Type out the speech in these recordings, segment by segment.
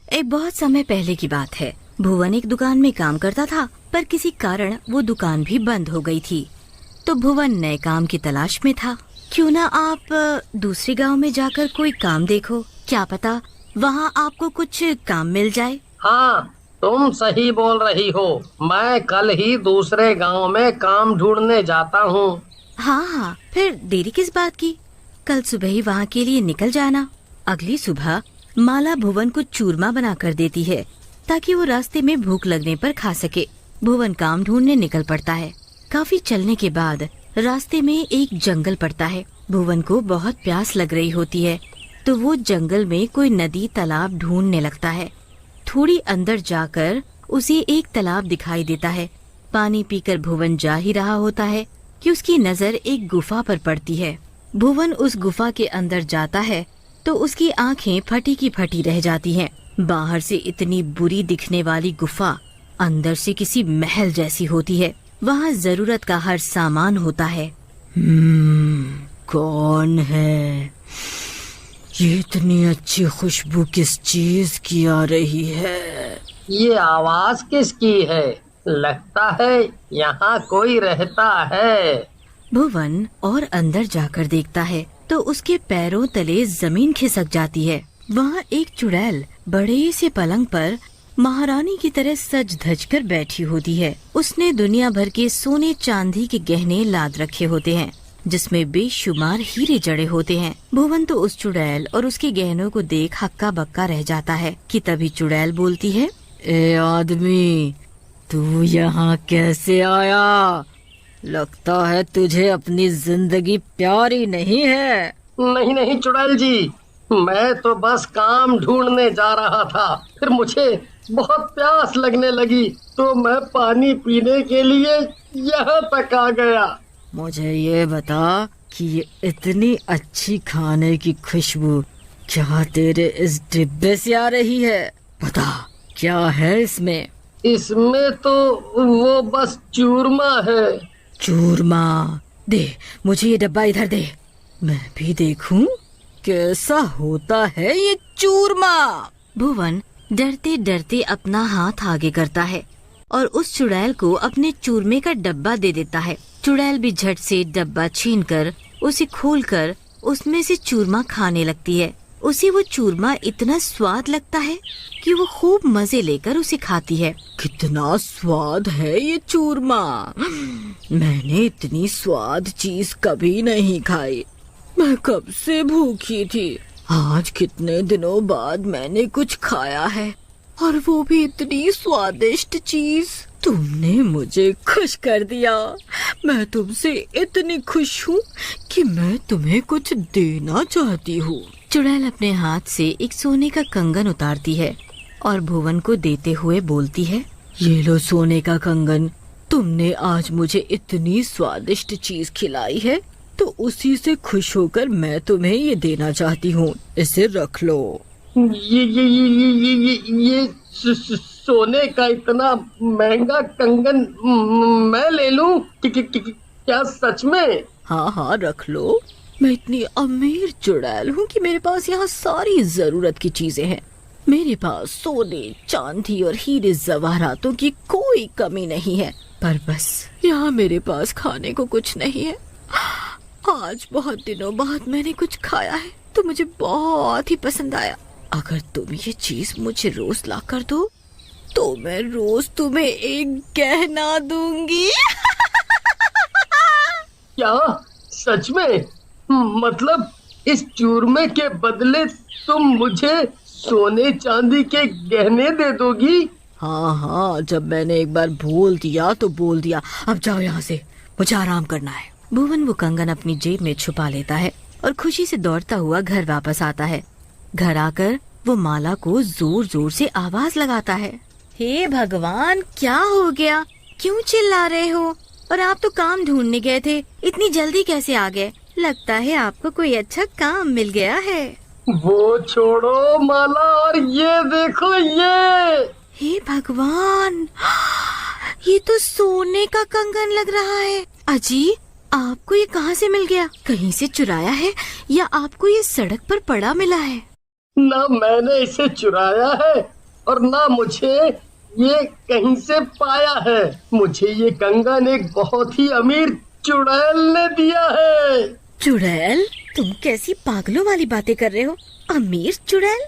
एक बहुत समय पहले की बात है। भुवन एक दुकान में काम करता था, पर किसी कारण वो दुकान भी बंद हो गई थी। तो भुवन नए काम की तलाश में था। क्यों ना आप दूसरे गांव में जाकर कोई काम देखो, क्या पता वहाँ आपको कुछ काम मिल जाए। हाँ, तुम सही बोल रही हो। मैं कल ही दूसरे गांव में काम ढूंढने जाता हूँ। हाँ हाँ, फिर देरी किस बात की, कल सुबह ही वहाँ के लिए निकल जाना। अगली सुबह माला भुवन को चूरमा बना कर देती है ताकि वो रास्ते में भूख लगने पर खा सके। भुवन काम ढूंढने निकल पड़ता है। काफी चलने के बाद रास्ते में एक जंगल पड़ता है। भुवन को बहुत प्यास लग रही होती है, तो वो जंगल में कोई नदी तालाब ढूंढने लगता है। थोड़ी अंदर जाकर उसे एक तालाब दिखाई देता है। पानी पीकर भुवन जा ही रहा होता है कि उसकी नजर एक गुफा पर पड़ती है। भुवन उस गुफा के अंदर जाता है तो उसकी आंखें फटी की फटी रह जाती हैं। बाहर से इतनी बुरी दिखने वाली गुफा अंदर से किसी महल जैसी होती है। वहाँ जरूरत का हर सामान होता है। कौन है? ये इतनी अच्छी खुशबू किस चीज की आ रही है? ये आवाज किसकी है? लगता है यहाँ कोई रहता है। भुवन और अंदर जाकर देखता है तो उसके पैरों तले जमीन खिसक जाती है। वहाँ एक चुड़ैल बड़े से पलंग पर महारानी की तरह सज धज कर बैठी होती है। उसने दुनिया भर के सोने चांदी के गहने लाद रखे होते हैं, जिसमें बेशुमार हीरे जड़े होते हैं। भुवन तो उस चुड़ैल और उसके गहनों को देख हक्का बक्का रह जाता है कि तभी चुड़ैल बोलती है, ए आदमी, तू यहाँ कैसे आया? लगता है तुझे अपनी जिंदगी प्यारी नहीं है। नहीं नहीं चुड़ैल जी, मैं तो बस काम ढूंढने जा रहा था। फिर मुझे बहुत प्यास लगने लगी तो मैं पानी पीने के लिए यहाँ तक आ गया। मुझे ये बता कि ये इतनी अच्छी खाने की खुशबू क्या तेरे इस डिब्बे से आ रही है? बता, क्या है इसमें? इसमें तो वो बस चूरमा है। चूरमा? दे मुझे ये डब्बा, इधर दे, मैं भी देखूं कैसा होता है ये चूरमा। भुवन डरते डरते अपना हाथ आगे करता है और उस चुड़ैल को अपने चूरमे का डब्बा दे देता है। चुड़ैल भी झट से डब्बा छीनकर उसे खोलकर उसमें से चूरमा खाने लगती है। उसे वो चूरमा इतना स्वाद लगता है कि वो खूब मजे लेकर उसे खाती है। कितना स्वाद है ये चूरमा! मैंने इतनी स्वाद चीज कभी नहीं खाई। मैं कब से भूखी थी। आज कितने दिनों बाद मैंने कुछ खाया है, और वो भी इतनी स्वादिष्ट चीज। तुमने मुझे खुश कर दिया। मैं तुमसे इतनी खुश हूँ कि मैं तुम्हें कुछ देना चाहती हूँ। चुड़ैल अपने हाथ से एक सोने का कंगन उतारती है और भुवन को देते हुए बोलती है, ये लो सोने का कंगन। तुमने आज मुझे इतनी स्वादिष्ट चीज खिलाई है, तो उसी से खुश होकर मैं तुम्हें ये देना चाहती हूँ। इसे रख लो। ये सोने का इतना महंगा कंगन मैं ले लूं? क्या सच में? हाँ हाँ, रख लो। मैं इतनी अमीर चुड़ैल हूँ कि मेरे पास यहाँ सारी जरूरत की चीजें हैं। मेरे पास सोने, चांदी और हीरे जवाहरातों की कोई कमी नहीं है, पर बस यहाँ मेरे पास खाने को कुछ नहीं है। आज बहुत दिनों बाद मैंने कुछ खाया है तो मुझे बहुत ही पसंद आया। अगर तुम ये चीज मुझे रोज ला कर दो तो मैं रोज तुम्हें एक गहना दूंगी। क्या सच में? मतलब इस चूरमे के बदले तुम मुझे सोने चांदी के गहने दे दोगी? हाँ हाँ, जब मैंने एक बार बोल दिया तो बोल दिया। अब जाओ यहाँ से, मुझे आराम करना है। भुवन वो कंगन अपनी जेब में छुपा लेता है और खुशी से दौड़ता हुआ घर वापस आता है। घर आकर वो माला को जोर जोर से आवाज लगाता है, हे भगवान, क्या हो गया? क्यों चिल्ला रहे हो? और आप तो काम ढूंढने गए थे, इतनी जल्दी कैसे आ गए? लगता है आपको कोई अच्छा काम मिल गया है। वो छोड़ो माला, और ये देखो ये। हे भगवान, ये तो सोने का कंगन लग रहा है। अजी, आपको ये कहाँ से मिल गया? कहीं से चुराया है या आपको ये सड़क पर पड़ा मिला है? ना मैंने इसे चुराया है और ना मुझे ये कहीं से पाया है। मुझे ये कंगन एक बहुत ही अमीर चुड़ैल ने दिया है। चुड़ैल? तुम कैसी पागलों वाली बातें कर रहे हो? अमीर चुड़ैल?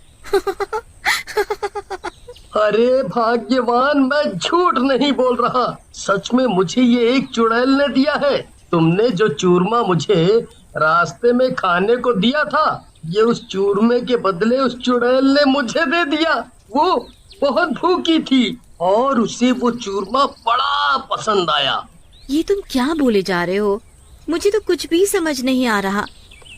अरे भाग्यवान, मैं झूठ नहीं बोल रहा। सच में मुझे ये एक चुड़ैल ने दिया है। तुमने जो चूरमा मुझे रास्ते में खाने को दिया था, ये उस चूरमे के बदले उस चुड़ैल ने मुझे दे दिया। वो बहुत भूखी थी और उसे वो चूरमा बड़ा पसंद आया। ये तुम क्या बोले जा रहे हो? मुझे तो कुछ भी समझ नहीं आ रहा।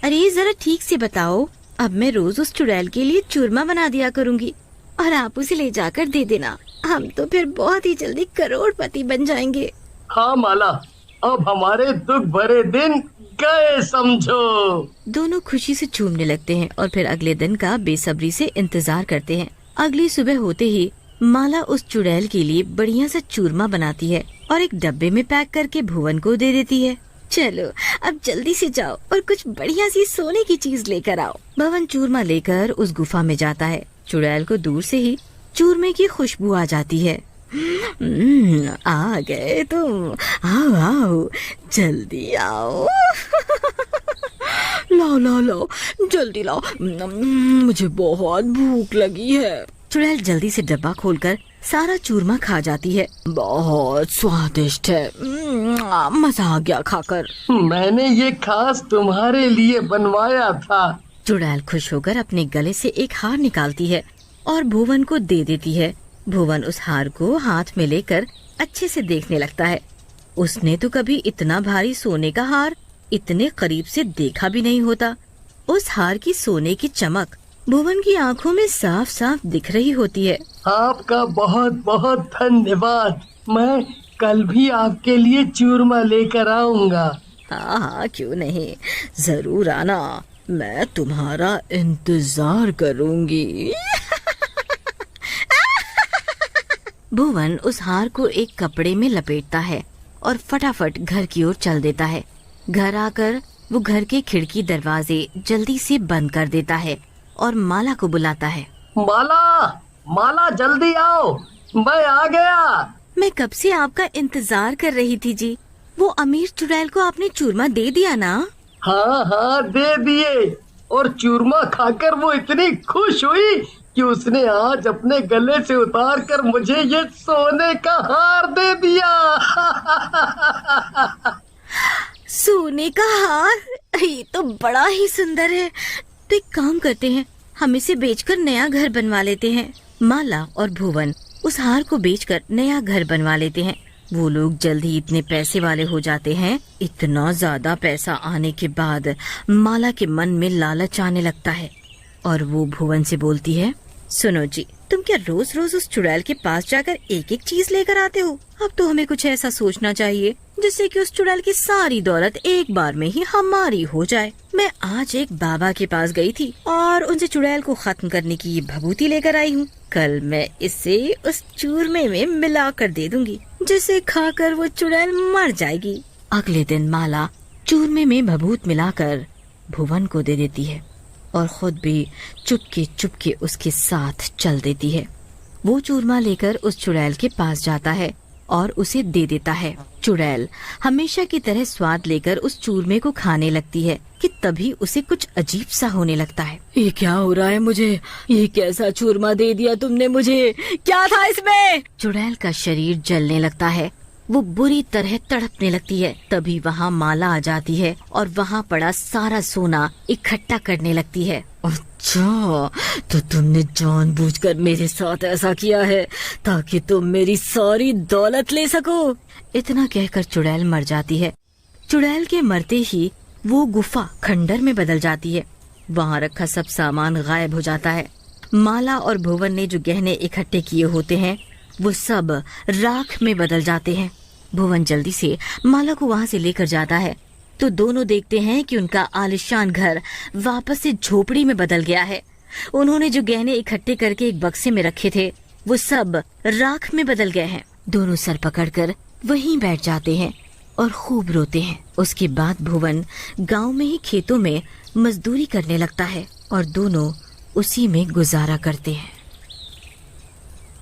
अरे जरा ठीक से बताओ। अब मैं रोज उस चुड़ैल के लिए चूरमा बना दिया करूँगी और आप उसे ले जाकर दे देना। हम तो फिर बहुत ही जल्दी करोड़पति बन जाएंगे। हाँ माला, अब हमारे दुख भरे दिन गए समझो। दोनों खुशी से झूमने लगते हैं और फिर अगले दिन का बेसब्री से इंतजार करते हैं। अगली सुबह होते ही माला उस चुड़ैल के लिए बढ़िया सा चूरमा बनाती है और एक डब्बे में पैक करके भुवन को दे देती है। चलो अब जल्दी से जाओ और कुछ बढ़िया सी सोने की चीज लेकर आओ। भुवन चूरमा लेकर उस गुफा में जाता है। चुड़ैल को दूर से ही चूरमे की खुशबू आ जाती है। आ गए तुम, आओ आओ, जल्दी आओ। लाओ लाओ लाओ, जल्दी लाओ, मुझे बहुत भूख लगी है। चुड़ैल जल्दी से डब्बा खोलकर सारा चूरमा खा जाती है। बहुत स्वादिष्ट है, मजा आ गया खाकर। मैंने ये खास तुम्हारे लिए बनवाया था। चुड़ैल खुश होकर अपने गले से एक हार निकालती है और भुवन को दे देती है। भुवन उस हार को हाथ में लेकर अच्छे से देखने लगता है। उसने तो कभी इतना भारी सोने का हार इतने करीब से देखा भी नहीं होता। उस हार की सोने की चमक भुवन की आंखों में साफ साफ दिख रही होती है। आपका बहुत बहुत धन्यवाद। मैं कल भी आपके लिए चूरमा लेकर आऊंगा। हाँ हाँ, क्यों नहीं, जरूर आना, मैं तुम्हारा इंतजार करूंगी। भुवन उस हार को एक कपड़े में लपेटता है और फटाफट घर की ओर चल देता है। घर आकर वो घर के खिड़की दरवाजे जल्दी से बंद कर देता है और माला को बुलाता है। माला, माला जल्दी आओ, मैं आ गया। मैं कब से आपका इंतजार कर रही थी जी। वो अमीर चुड़ैल को आपने चूरमा दे दिया ना? हाँ हाँ, दे दिए। और चूरमा खाकर वो इतनी खुश हुई कि उसने आज अपने गले से उतार कर मुझे ये सोने का हार दे दिया। सोने का हार? ये तो बड़ा ही सुंदर है। तो एक काम करते हैं, हम इसे बेचकर नया घर बनवा लेते हैं। माला और भुवन उस हार को बेचकर नया घर बनवा लेते हैं। वो लोग जल्द ही इतने पैसे वाले हो जाते हैं। इतना ज्यादा पैसा आने के बाद माला के मन में लालच आने लगता है और वो भुवन से बोलती है, सुनो जी, तुम क्या रोज रोज उस चुड़ैल के पास जाकर एक एक चीज लेकर आते हो? अब तो हमें कुछ ऐसा सोचना चाहिए जिससे कि उस चुड़ैल की सारी दौलत एक बार में ही हमारी हो जाए। मैं आज एक बाबा के पास गई थी और उनसे चुड़ैल को खत्म करने की ये भभूति लेकर आई हूँ। कल मैं इसे उस चूरमे में मिला कर दे दूंगी, जिसे खाकर वो चुड़ैल मर जाएगी। अगले दिन माला चूरमे में भभूत मिलाकर भुवन को दे देती है और खुद भी चुपके चुपके उसके साथ चल देती है। वो चूरमा लेकर उस चुड़ैल के पास जाता है और उसे दे देता है। चुड़ैल हमेशा की तरह स्वाद लेकर उस चूरमे को खाने लगती है कि तभी उसे कुछ अजीब सा होने लगता है। ये क्या हो रहा है मुझे? ये कैसा चूरमा दे दिया तुमने मुझे? क्या था इसमें? चुड़ैल का शरीर जलने लगता है। वो बुरी तरह तड़पने लगती है। तभी वहाँ माला आ जाती है और वहाँ पड़ा सारा सोना इकट्ठा करने लगती है। अच्छा, तो तुमने जानबूझकर मेरे साथ ऐसा किया है ताकि तुम मेरी सारी दौलत ले सको। इतना कहकर चुड़ैल मर जाती है। चुड़ैल के मरते ही वो गुफा खंडर में बदल जाती है। वहाँ रखा सब सामान गायब हो जाता है। माला और भुवन ने जो गहने इकट्ठे किए होते हैं वो सब राख में बदल जाते हैं। भुवन जल्दी से माला को वहाँ से लेकर जाता है तो दोनों देखते हैं कि उनका आलिशान घर वापस से झोपड़ी में बदल गया है। उन्होंने जो गहने इकट्ठे करके एक बक्से में रखे थे वो सब राख में बदल गए हैं। दोनों सर पकड़कर वहीं बैठ जाते हैं और खूब रोते हैं। उसके बाद भुवन गांव में ही खेतों में मजदूरी करने लगता है और दोनों उसी में गुजारा करते हैं।